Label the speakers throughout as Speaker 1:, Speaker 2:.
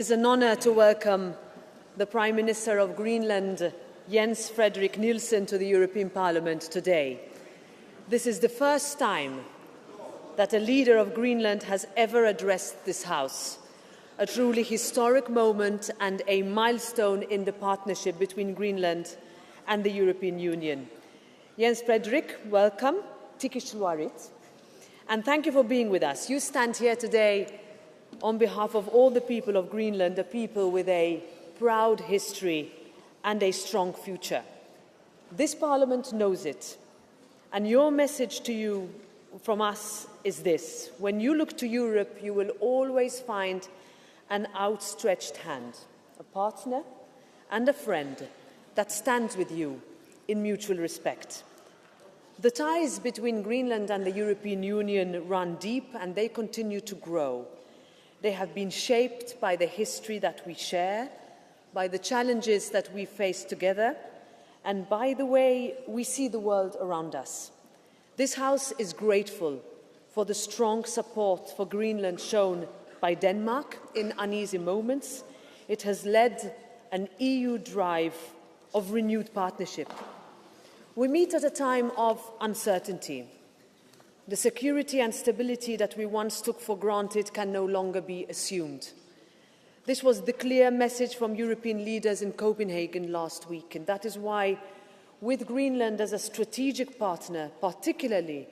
Speaker 1: It is an honour to welcome the Prime Minister of Greenland, Jens-Frederik Nielsen, to the European Parliament today. This is the first time that a leader of Greenland has ever addressed this House, a truly historic moment and a milestone in the partnership between Greenland and the European Union. Jens-Frederik, welcome. Tikishluarit. And thank you for being with us. You stand here today on behalf of all the people of Greenland, a people with a proud history and a strong future. This Parliament knows it, and your message to you from us is this: when you look to Europe, you will always find an outstretched hand, a partner and a friend that stands with you in mutual respect. The ties between Greenland and the European Union run deep, and they continue to grow. They have been shaped by the history that we share, by the challenges that we face together, and by the way we see the world around us. This House is grateful for the strong support for Greenland shown by Denmark in uneasy moments. It has led an EU drive of renewed partnership. We meet at a time of uncertainty. The security and stability that we once took for granted can no longer be assumed. This was the clear message from European leaders in Copenhagen last week, and that is why, with Greenland as a strategic partner, particularly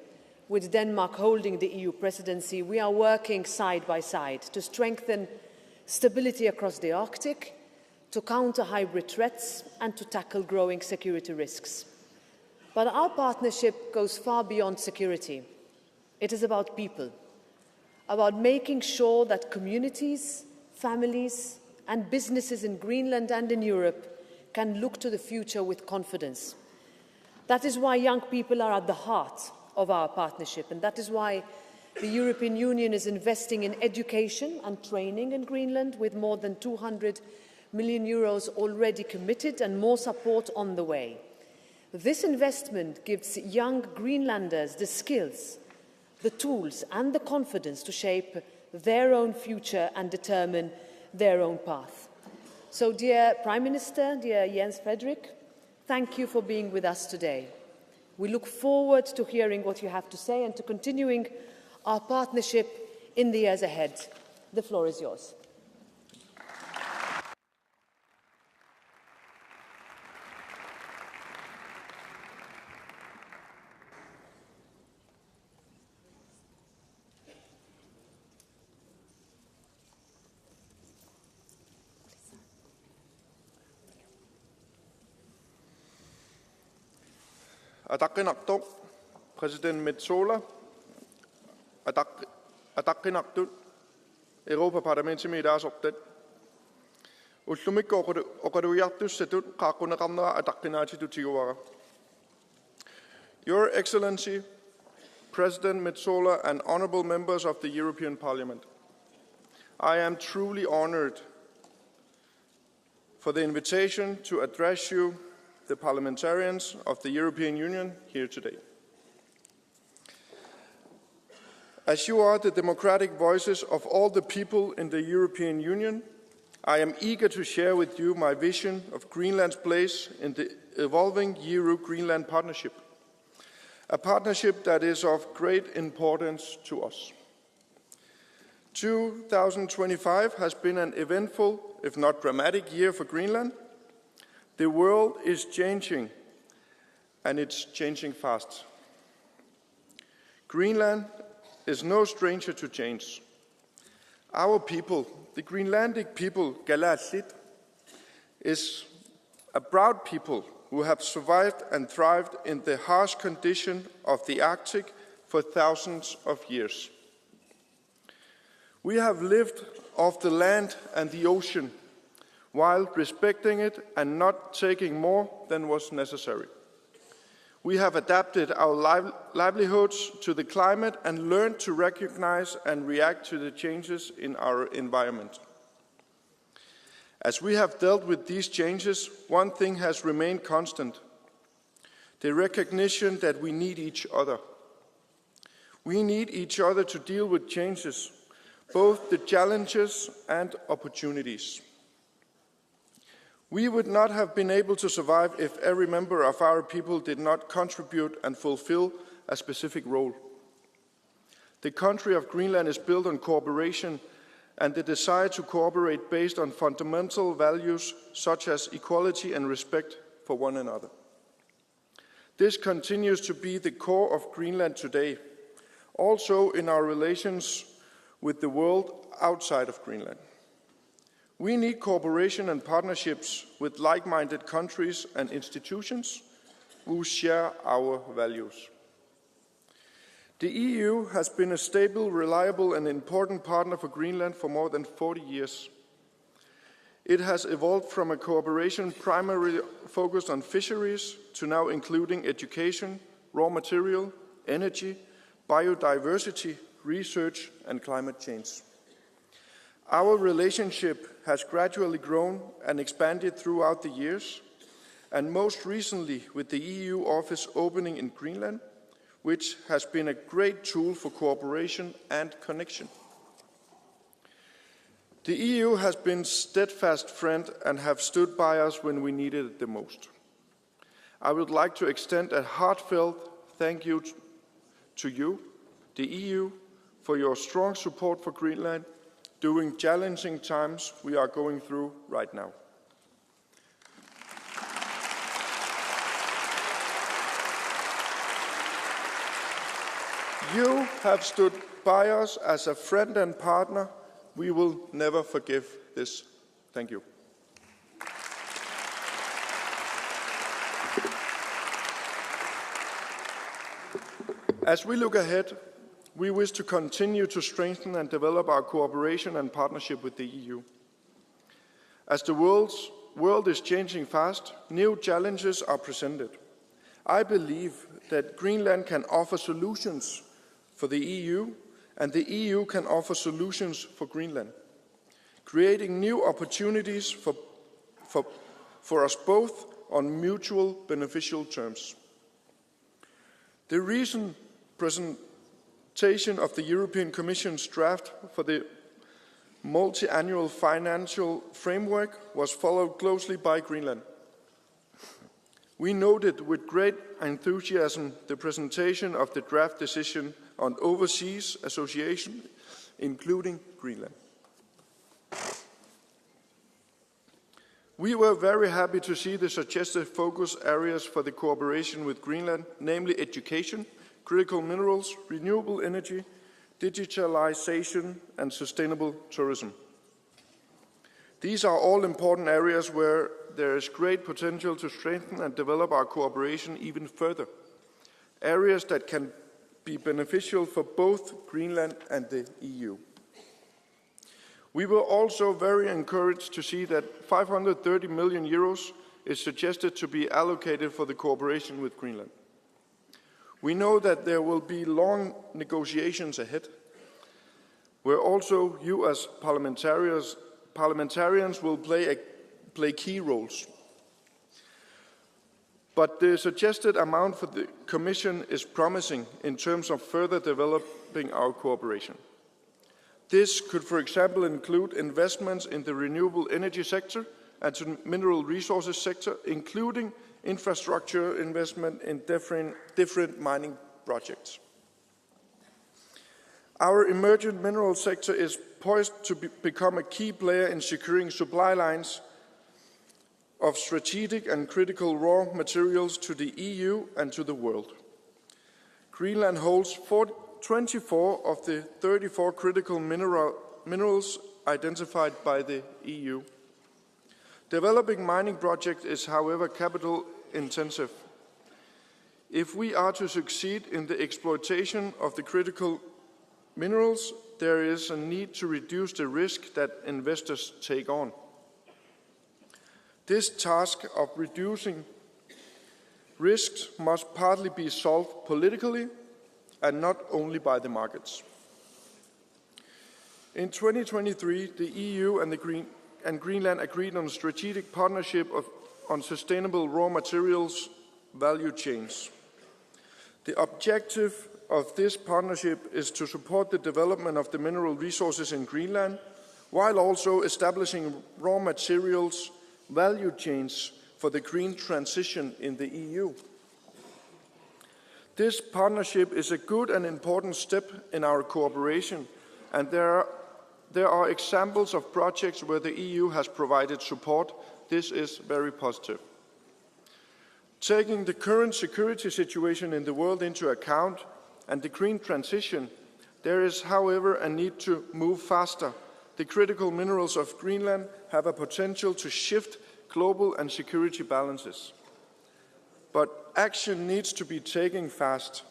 Speaker 1: with Denmark holding the EU presidency, we are working side by side to strengthen stability across the Arctic, to counter hybrid threats, and to tackle growing security risks. But our partnership goes far beyond security. It is about people, about making sure that communities, families, and businesses in Greenland and in Europe can look to the future with confidence. That is why young people are at the heart of our partnership, and that is why the European Union is investing in education and training in Greenland, with more than 200 million euros already committed and more support on the way. This investment gives young Greenlanders the skills, the tools and the confidence to shape their own future and determine their own path. So, dear Prime Minister, dear Jens-Frederik, thank you for being with us today. We look forward to hearing what you have to say and to continuing our partnership in the years ahead. The floor is yours.
Speaker 2: Adakkinartu, President Metsola, adakkinartu, Europaparlamentin middagsopdet. Ullumikko okadujartussatut qaaqquneqarnera adaqqinaatitutiguara. Your Excellency, President Metsola, and honourable members of the European Parliament, I am truly honoured for the invitation to address you, the parliamentarians of the European Union, here today. As you are the democratic voices of all the people in the European Union, I am eager to share with you my vision of Greenland's place in the evolving EU-Greenland partnership, a partnership that is of great importance to us. 2025 has been an eventful, if not dramatic, year for Greenland. The world is changing, and it's changing fast. Greenland is no stranger to change. Our people, the Greenlandic people, Kalaallit, is a proud people who have survived and thrived in the harsh condition of the Arctic for thousands of years. We have lived off the land and the ocean, while respecting it and not taking more than was necessary. We have adapted our livelihoods to the climate and learned to recognize and react to the changes in our environment. As we have dealt with these changes, one thing has remained constant: the recognition that we need each other. We need each other to deal with changes, both the challenges and opportunities. We would not have been able to survive if every member of our people did not contribute and fulfill a specific role. The country of Greenland is built on cooperation and the desire to cooperate based on fundamental values such as equality and respect for one another. This continues to be the core of Greenland today, also in our relations with the world outside of Greenland. We need cooperation and partnerships with like-minded countries and institutions who share our values. The EU has been a stable, reliable and important partner for Greenland for more than 40 years. It has evolved from a cooperation primarily focused on fisheries to now including education, raw material, energy, biodiversity, research and climate change. Our relationship has gradually grown and expanded throughout the years, and most recently with the EU office opening in Greenland, which has been a great tool for cooperation and connection. The EU has been a steadfast friend and have stood by us when we needed it the most. I would like to extend a heartfelt thank you to you, the EU, for your strong support for Greenland during challenging times we are going through right now. You have stood by us as a friend and partner. We will never forgive this. Thank you. As we look ahead, we wish to continue to strengthen and develop our cooperation and partnership with the EU. As the world is changing fast, new challenges are presented. I believe that Greenland can offer solutions for the EU, and the EU can offer solutions for Greenland, creating new opportunities for us both on mutual beneficial terms. The recent presentation of the European Commission's draft for the multi-annual financial framework was followed closely by Greenland. We noted with great enthusiasm the presentation of the draft decision on overseas association, including Greenland. We were very happy to see the suggested focus areas for the cooperation with Greenland, namely education, critical minerals, renewable energy, digitalization, and sustainable tourism. These are all important areas where there is great potential to strengthen and develop our cooperation even further. Areas that can be beneficial for both Greenland and the EU. We were also very encouraged to see that 530 million euros is suggested to be allocated for the cooperation with Greenland. We know that there will be long negotiations ahead, where also you as parliamentarians will play key roles. But the suggested amount for the Commission is promising in terms of further developing our cooperation. This could, for example, include investments in the renewable energy sector and the mineral resources sector, including infrastructure investment in different mining projects. Our emerging mineral sector is poised to become a key player in securing supply lines of strategic and critical raw materials to the EU and to the world. Greenland holds 24 of the 34 critical minerals identified by the EU. Developing mining projects is, however, capital intensive. If we are to succeed in the exploitation of the critical minerals, there is a need to reduce the risk that investors take on. This task of reducing risks must partly be solved politically and not only by the markets. In 2023, the EU and Greenland agreed on a strategic partnership on sustainable raw materials value chains. The objective of this partnership is to support the development of the mineral resources in Greenland, while also establishing raw materials value chains for the green transition in the EU. This partnership is a good and important step in our cooperation, and there are examples of projects where the EU has provided support. This is very positive. Taking the current security situation in the world into account and the green transition, there is, however, a need to move faster. The critical minerals of Greenland have a potential to shift global and security balances. But action needs to be taken fast.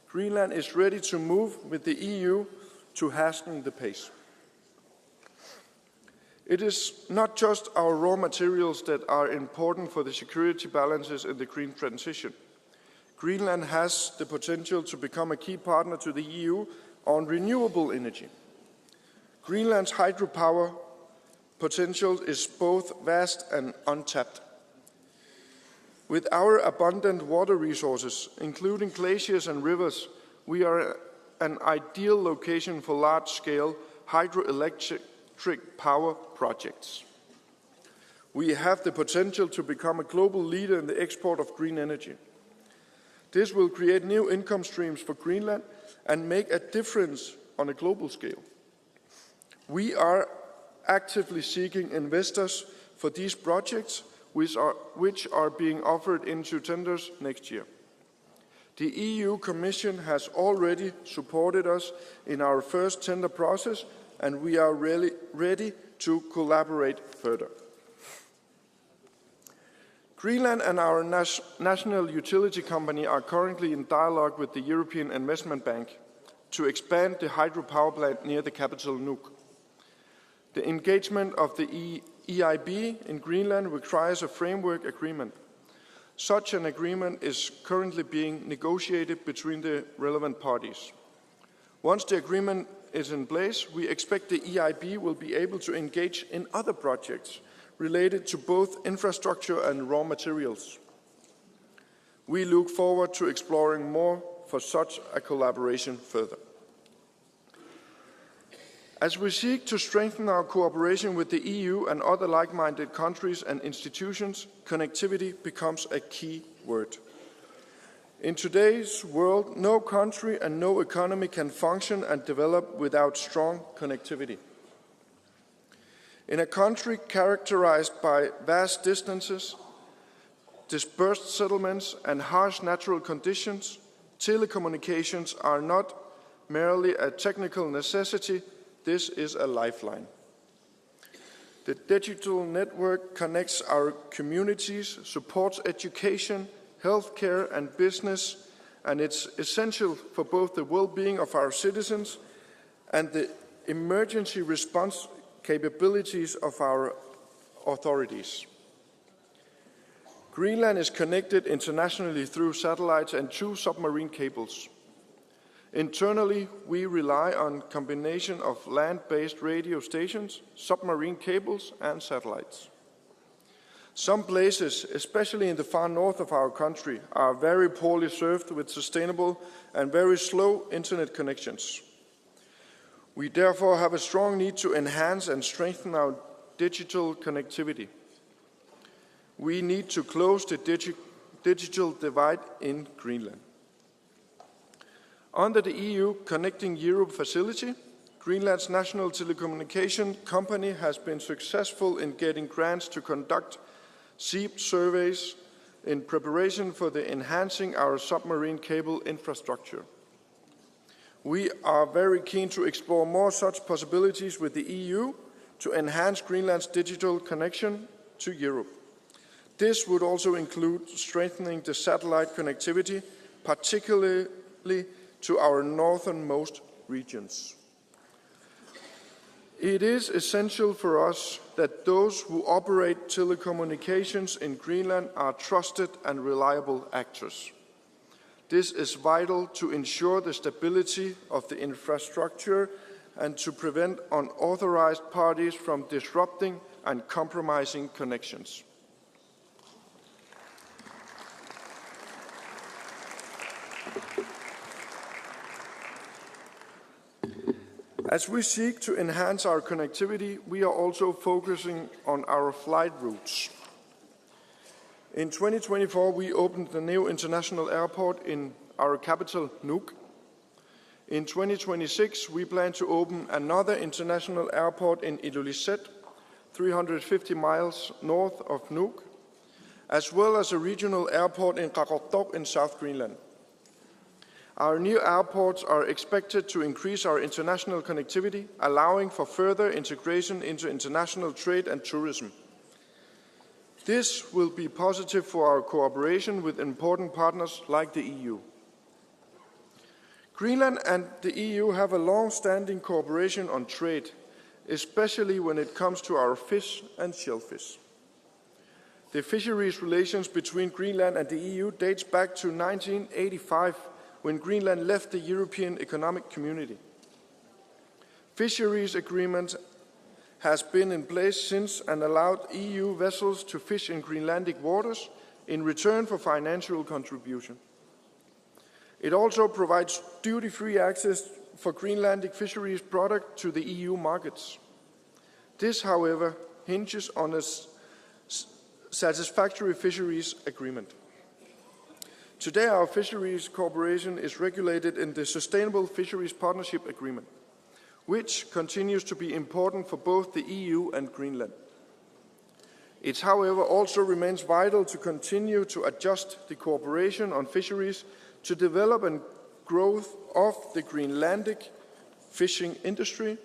Speaker 2: Greenland is ready to move with the EU to hasten the pace. It is not just our raw materials that are important for the security balances in the green transition. Greenland has the potential to become a key partner to the EU on renewable energy. Greenland's hydropower potential is both vast and untapped. With our abundant water resources, including glaciers and rivers, we are an ideal location for large-scale hydroelectric power projects. We have the potential to become a global leader in the export of green energy. This will create new income streams for Greenland and make a difference on a global scale. We are actively seeking investors for these projects, which are being offered into tenders next year. The EU Commission has already supported us in our first tender process, and we are really ready to collaborate further. Greenland and our national utility company are currently in dialogue with the European Investment Bank to expand the hydropower plant near the capital Nuuk. The engagement of the EIB in Greenland requires a framework agreement. Such an agreement is currently being negotiated between the relevant parties. Once the agreement is in place, we expect the EIB will be able to engage in other projects related to both infrastructure and raw materials. We look forward to exploring more for such a collaboration further. As we seek to strengthen our cooperation with the EU and other like-minded countries and institutions, connectivity becomes a key word. In today's world, no country and no economy can function and develop without strong connectivity. In a country characterized by vast distances, dispersed settlements, and harsh natural conditions, telecommunications are not merely a technical necessity. This is a lifeline. The digital network connects our communities, supports education, healthcare, and business, and it's essential for both the well-being of our citizens and the emergency response capabilities of our authorities. Greenland is connected internationally through satellites and 2 submarine cables. Internally, we rely on a combination of land-based radio stations, submarine cables, and satellites. Some places, especially in the far north of our country, are very poorly served with sustainable and very slow internet connections. We therefore have a strong need to enhance and strengthen our digital connectivity. We need to close the digital divide in Greenland. Under the EU Connecting Europe facility, Greenland's national telecommunication company has been successful in getting grants to conduct SEEP surveys in preparation for enhancing our submarine cable infrastructure. We are very keen to explore more such possibilities with the EU to enhance Greenland's digital connection to Europe. This would also include strengthening the satellite connectivity, particularly to our northernmost regions. It is essential for us that those who operate telecommunications in Greenland are trusted and reliable actors. This is vital to ensure the stability of the infrastructure and to prevent unauthorized parties from disrupting and compromising connections. As we seek to enhance our connectivity, we are also focusing on our flight routes. In 2024, we opened the new international airport in our capital, Nuuk. In 2026, we plan to open another international airport in Ilulissat, 350 miles north of Nuuk, as well as a regional airport in Qaqortoq in South Greenland. Our new airports are expected to increase our international connectivity, allowing for further integration into international trade and tourism. This will be positive for our cooperation with important partners like the EU. Greenland and the EU have a long-standing cooperation on trade, especially when it comes to our fish and shellfish. The fisheries relations between Greenland and the EU dates back to 1985, when Greenland left the European Economic Community. Fisheries agreement has been in place since and allowed EU vessels to fish in Greenlandic waters in return for financial contribution. It also provides duty-free access for Greenlandic fisheries products to the EU markets. This, however, hinges on a satisfactory fisheries agreement. Today, our fisheries cooperation is regulated in the Sustainable Fisheries Partnership Agreement, which continues to be important for both the EU and Greenland. It, however, also remains vital to continue to adjust the cooperation on fisheries to develop and growth of the Greenlandic fishing industry,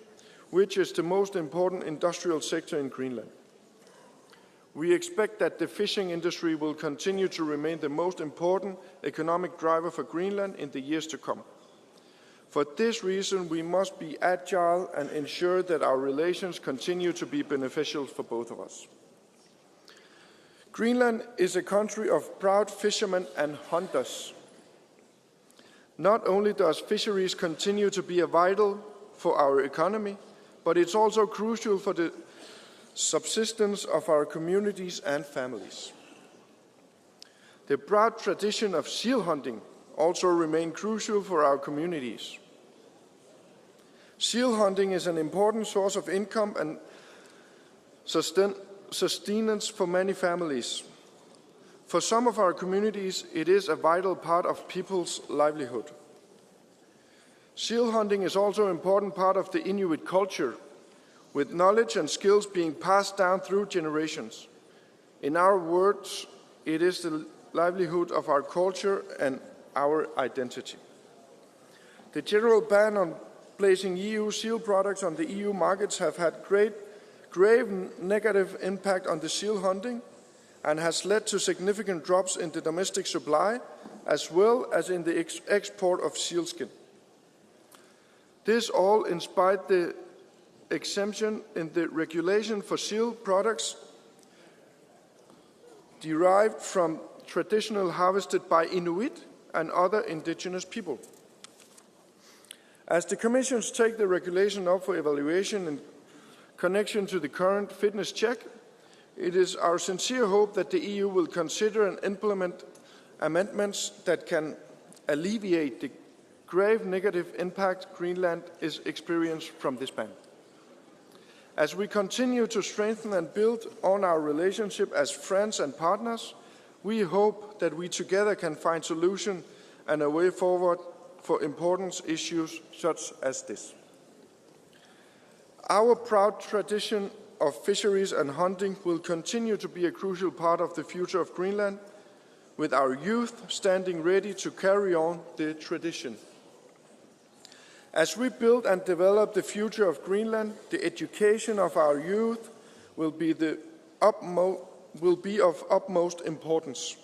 Speaker 2: which is the most important industrial sector in Greenland. We expect that the fishing industry will continue to remain the most important economic driver for Greenland in the years to come. For this reason, we must be agile and ensure that our relations continue to be beneficial for both of us. Greenland is a country of proud fishermen and hunters. Not only does fisheries continue to be vital for our economy, but it's also crucial for the subsistence of our communities and families. The proud tradition of seal hunting also remains crucial for our communities. Seal hunting is an important source of income and sustenance for many families. For some of our communities, it is a vital part of people's livelihood. Seal hunting is also an important part of the Inuit culture, with knowledge and skills being passed down through generations. In our words, it is the livelihood of our culture and our identity. The general ban on placing EU seal products on the EU markets have had grave negative impact on the seal hunting and has led to significant drops in the domestic supply as well as in the export of sealskin. This all in spite the exemption in the regulation for seal products derived from traditional harvested by Inuit and other indigenous people. As the Commission takes the regulation up for evaluation in connection to the current fitness check, it is our sincere hope that the EU will consider and implement amendments that can alleviate the grave negative impact Greenland is experiencing from this ban. As we continue to strengthen and build on our relationship as friends and partners, we hope that we together can find solutions and a way forward for important issues such as this. Our proud tradition of fisheries and hunting will continue to be a crucial part of the future of Greenland, with our youth standing ready to carry on the tradition. As we build and develop the future of Greenland, the education of our youth will be of utmost importance.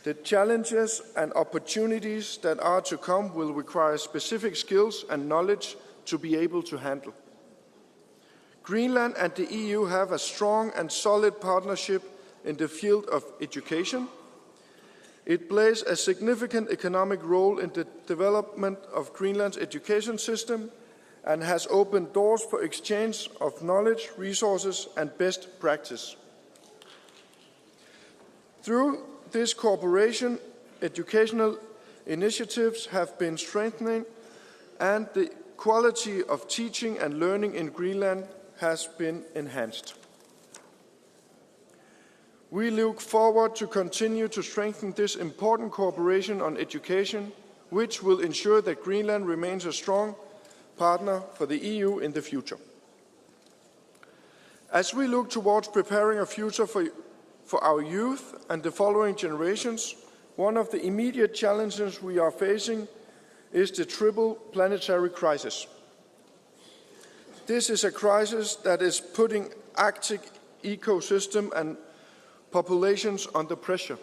Speaker 2: The challenges and opportunities that are to come will require specific skills and knowledge to be able to handle. Greenland and the EU have a strong and solid partnership in the field of education. It plays a significant economic role in the development of Greenland's education system and has opened doors for exchange of knowledge, resources, and best practice. Through this cooperation, educational initiatives have been strengthening and the quality of teaching and learning in Greenland has been enhanced. We look forward to continue to strengthen this important cooperation on education, which will ensure that Greenland remains a strong partner for the EU in the future. As we look towards preparing a future for our youth and the following generations, one of the immediate challenges we are facing is the triple planetary crisis. This is a crisis that is putting Arctic ecosystem and populations under pressure.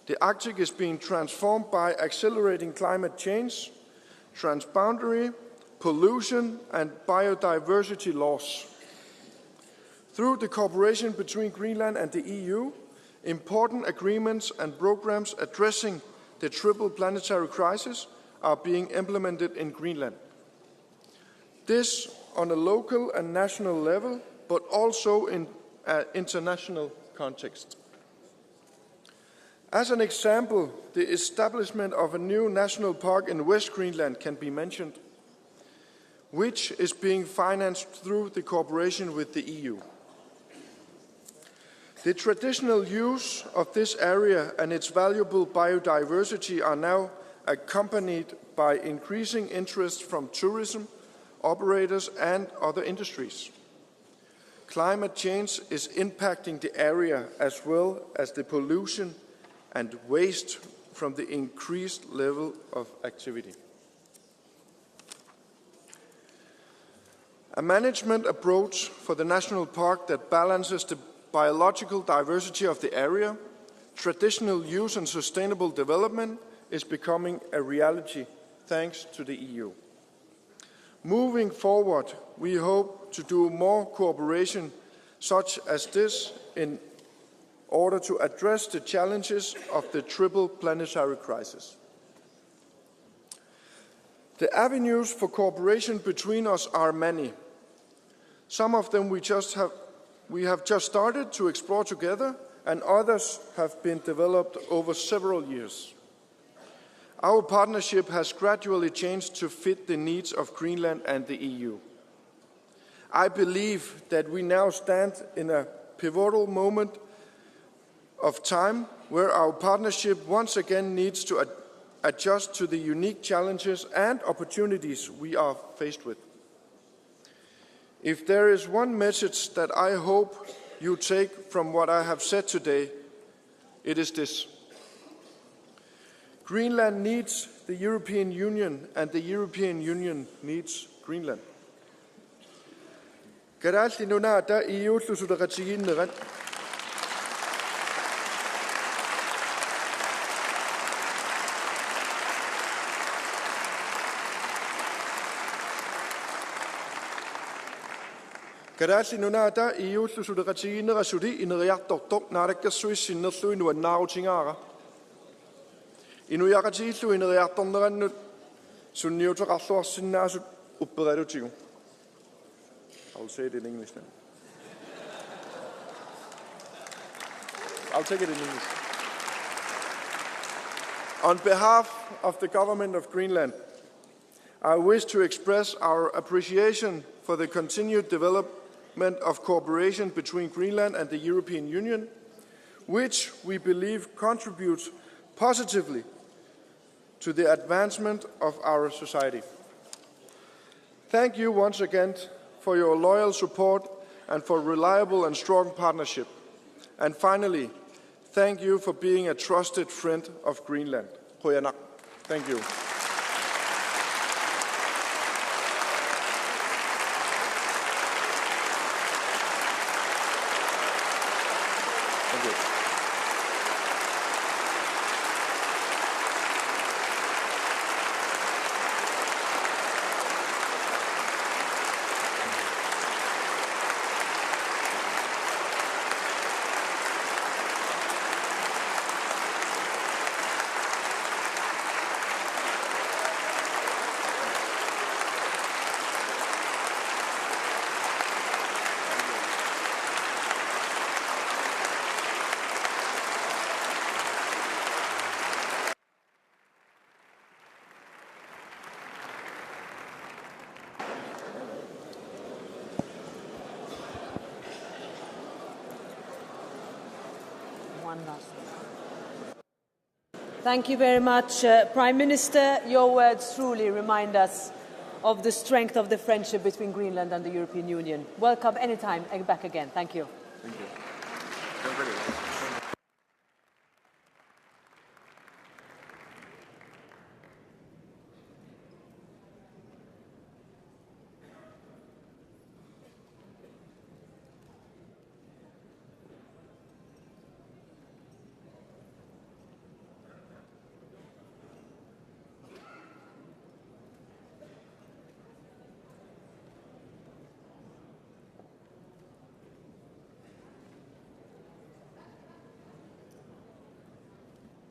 Speaker 2: The Arctic is being transformed by accelerating climate change, transboundary, pollution, and biodiversity loss. Through the cooperation between Greenland and the EU, important agreements and programs addressing the triple planetary crisis are being implemented in Greenland. This on a local and national level, but also in an international context. As an example, the establishment of a new national park in West Greenland can be mentioned, which is being financed through the cooperation with the EU. The traditional use of this area and its valuable biodiversity are now accompanied by increasing interest from tourism, operators, and other industries. Climate change is impacting the area as well as the pollution and waste from the increased level of activity. A management approach for the national park that balances the biological diversity of the area, traditional use and sustainable development is becoming a reality thanks to the EU. Moving forward, we hope to do more cooperation such as this in order to address the challenges of the triple planetary crisis. The avenues for cooperation between us are many. Some of them we have just started to explore together, and others have been developed over several years. Our partnership has gradually changed to fit the needs of Greenland and the EU. I believe that we now stand in a pivotal moment of time where our partnership once again needs to adjust to the unique challenges and opportunities we are faced with. If there is one message that I hope you take from what I have said today, it is this. Greenland needs the European Union, and the European Union needs Greenland.
Speaker 3: Kadasi nunata EU susudakatiina rasudi ineriartortok naarakkassuis sinnerlu inuannaarutingaara. Inuyaqatiillu ineriartornerannut sunniuteqarluarsinnaasut upperalutigu. I'll say it in English now. I'll take it in English. On behalf of the government of Greenland, I wish to express our appreciation for the continued development of cooperation between Greenland and the European Union, which we believe contributes positively to the advancement of our society. Thank you once again for your loyal support and for reliable and strong partnership. And finally, thank you for being a trusted friend of Greenland. Thank you.
Speaker 1: Thank you very much. Prime Minister, your words truly remind us of the strength of the friendship between Greenland and the European Union. Welcome anytime back again. Thank you.
Speaker 2: Thank you.